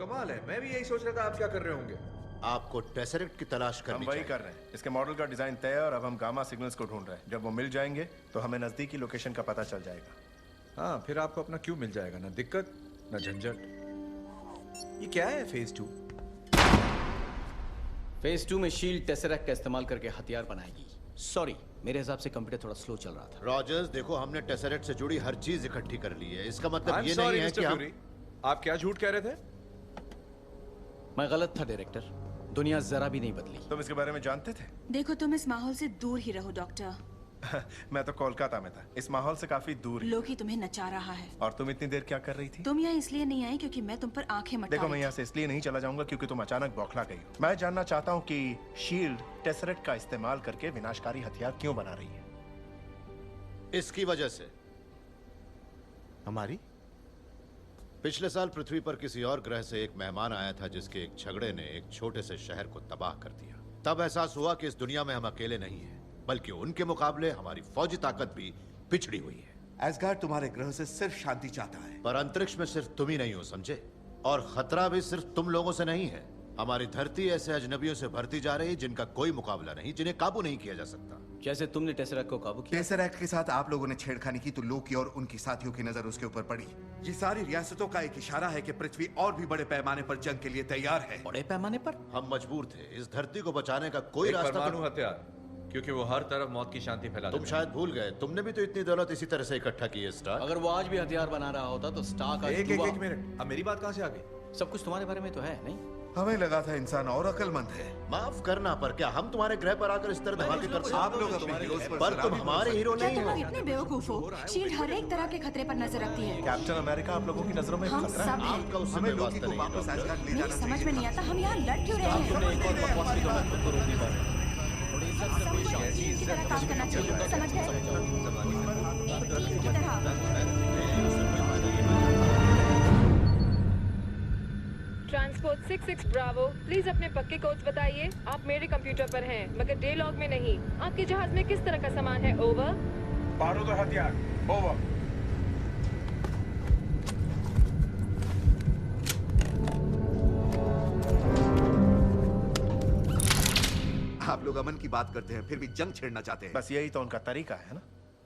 कमाल है, मैं भी यही सोच रहा था आप क्या कर रहे होंगे। आपको टेसरेक्ट की तलाश करनी हम वही चाहिए। कर रहे हैं। इसके मॉडल का डिजाइन तय है और अब हम गामा सिग्नल्स को ढूंढ रहे हैं। जब वो मिल जाएंगे तो हमें नजदीकी लोकेशन का पता चल जाएगा। हाँ, फिर आपको अपना क्यों मिल जाएगा, ना दिक्कत ना झंझट। ये क्या है फेज 2? फेज 2 में शील्ड टेसरेक्ट का इस्तेमाल करके हथियार बनाएगी। सॉरी, मेरे हिसाब से कंप्यूटर थोड़ा स्लो चल रहा था। रॉजर्स, देखो हमने टेसरेक्ट से जुड़ी हर चीज इकट्ठी कर ली है। इसका मतलब I'm ये sorry, नहीं है Mr. कि हम... Fury, आप क्या झूठ कह रहे थे? मैं गलत था डायरेक्टर, दुनिया जरा भी नहीं बदली। तुम इसके बारे में जानते थे? देखो, तुम इस माहौल से दूर ही रहो डॉक्टर। मैं तो कोलकाता में था, इस माहौल से काफी दूर ही। लोकी तुम्हें नचा रहा है। और तुम इतनी देर क्या कर रही थी? तुम यहाँ इसलिए नहीं आई क्योंकि मैं तुम पर आंखें मटका देखो, मैं रही यहाँ से इसलिए नहीं चला जाऊंगा क्योंकि तुम अचानक बौखला गई हो। मैं जानना चाहता हूँ कि शील्ड टेसरेक्ट का इस्तेमाल करके विनाशकारी हथियार क्यों बना रही है। इसकी वजह से हमारी पिछले साल पृथ्वी पर किसी और ग्रह से एक मेहमान आया था जिसके एक झगड़े ने एक छोटे से शहर को तबाह कर दिया। तब एहसास हुआ कि इस दुनिया में हम अकेले नहीं हैं, बल्कि उनके मुकाबले हमारी फौजी ताकत भी पिछड़ी हुई है। एसगार्ड तुम्हारे ग्रह से सिर्फ शांति चाहता है। पर अंतरिक्ष में सिर्फ तुम ही नहीं हो, समझे? और खतरा भी सिर्फ तुम लोगों से नहीं है। हमारी धरती ऐसे अजनबियों से भरती जा रही है जिनका कोई मुकाबला नहीं, जिन्हें काबू नहीं किया जा सकता। जैसे तुमने टेसरेक्ट को काबू किया। टेसरेक्ट के साथ आप लोगों ने छेड़खानी की तो लोकी और उनकी साथियों की नजर उसके ऊपर पड़ी। ये सारी रियासतों का एक इशारा है कि पृथ्वी और भी बड़े पैमाने पर जंग के लिए तैयार है। बड़े पैमाने पर? हम मजबूर थे, इस धरती को बचाने का कोई एक रास्ता परमाणु तो... हथियार, क्योंकि वो हर तरफ मौत की शांति फैला तुम देता है। शायद भूल गए, तुमने भी तो इतनी दौलत इसी तरह से इकट्ठा की है स्टार। अगर वो आज भी हथियार बना रहा होता तो स्टार का एक मिनट, अब मेरी बात कहां से आ गई? सब कुछ तुम्हारे बारे में तो है नहीं? हमें लगा था इंसान और अक्लमंद है। माफ करना, पर क्या हम तुम्हारे ग्रह पर आकर इस तरह धमाके कर सकते? आप लोग अपने हीरोज पर तुम हमारे हीरो क्या नहीं तुम हो। लोग इतने बेवकूफ हो? शील्ड हर एक तरह के खतरे पर नजर रखती है। कैप्टन अमेरिका आप लोगों की नजरों में हम खतरा सब है? हैं। आपका उससे हमें कोई लोकी वास्ता को नहीं है, वापस डॉक्टर। एसगार्ड ले मेरी जाना समझ में नहीं चाहिए। आता हम यहाँ लड़ क्यों रहे हैं? तुमने एक और बकवास की तो मैं खुद को रोक नहीं पा रहा। सबको एक टीम की तरह काम करना चाहिए, समझ गए? एक टीम की तरह। ट्रांसपोर्ट 66 ब्रावो, प्लीज अपने पक्के कोड्स बताइए। आप मेरे कंप्यूटर पर हैं, मगर डे लॉग में नहीं। आपके जहाज में किस तरह का सामान है? ओवर। बारूद और हथियार, ओवर। आप लोग अमन की बात करते हैं फिर भी जंग छेड़ना चाहते हैं। बस यही तो उनका तरीका है ना।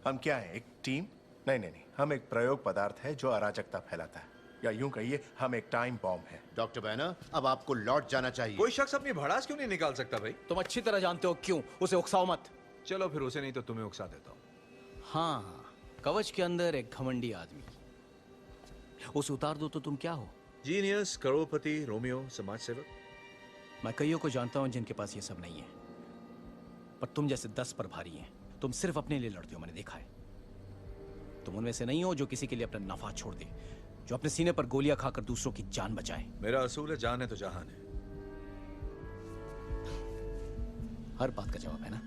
हम क्या है, एक टीम? नहीं नहीं नहीं, हम एक प्रयोग पदार्थ है जो अराजकता फैलाता है, या यूं कहिए हम एक टाइम बॉम्ब है। डॉक्टर बैनर, अब आपको लौट जाना चाहिए। कोई शख्स अपनी भड़ास क्यों नहीं निकाल सकता भाई? तुम अच्छी तरह जानते हो क्यों। उसे उकसाओ मत। चलो फिर उसे नहीं तो तुम्हें उकसा देता हूँ। हाँ, कवच के अंदर एक घमंडी आदमी, उसे उतार दो तो तुम क्या हो? जीनियस, करोड़पति, रोमियो, समाज सेवक। मैं कईयों को जानता हूं जिनके पास ये सब नहीं है, पर तुम जैसे 10 पर भारी हैं। तुम सिर्फ अपने लिए लड़ते हो, मैंने देखा है। तुम उनमें से नहीं हो जो किसी के लिए अपना नफा छोड़ दे, जो अपने सीने पर गोलियां खाकर दूसरों की जान बचाए। मेरा असूल है, जान है तो जहान है। हर बात का जवाब है ना।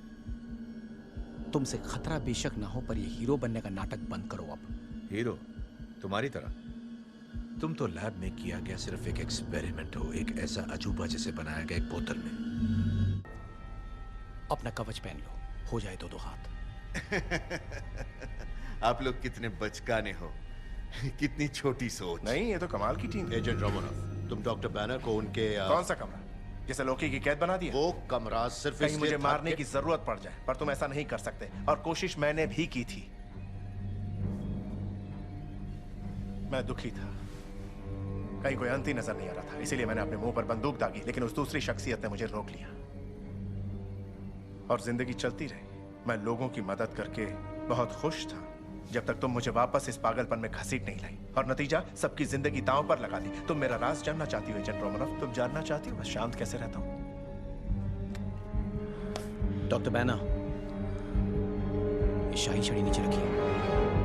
तुमसे खतरा बेशक ना हो, पर ये हीरो बनने का नाटक बंद करो अब। हीरो तुम्हारी तरह? तुम तो लैब में किया गया सिर्फ एक एक्सपेरिमेंट हो, एक ऐसा अजूबा जिसे बनाया गया एक बोतल में। अपना कवच पहन लो, हो जाए दो हाथ। आप लोग कितने बचकाने हो, कितनी छोटी सोच। नहीं, ये तो कमाल की टीम है। एजेंट रोमनोव, तुम डॉक्टर बैनर को उनके कौन सा कमरा जिसे लोकी की कैद बना दिया? वो कमरा सिर्फ कहीं इसलिए मुझे था मारने कि- की जरूरत पड़ जाए, पर तुम ऐसा नहीं कर सकते, और कोशिश मैंने भी की थी। मैं दुखी था, कहीं कोई अंत ही नजर नहीं आ रहा था, इसीलिए मैंने अपने मुंह पर बंदूक दागी, लेकिन उस दूसरी शख्सियत ने मुझे रोक लिया और जिंदगी चलती रही। मैं लोगों की मदद करके बहुत खुश था, जब तक तुम मुझे वापस इस पागलपन में घसीट नहीं लाई, और नतीजा सबकी जिंदगी दांव पर लगा दी। तुम मेरा राज जानना चाहती हो एजेंट रोमनोव? तुम जानना चाहती हो मैं शांत कैसे रहता हूं? डॉक्टर बैनर, ये शाही छड़ी नीचे रखिए।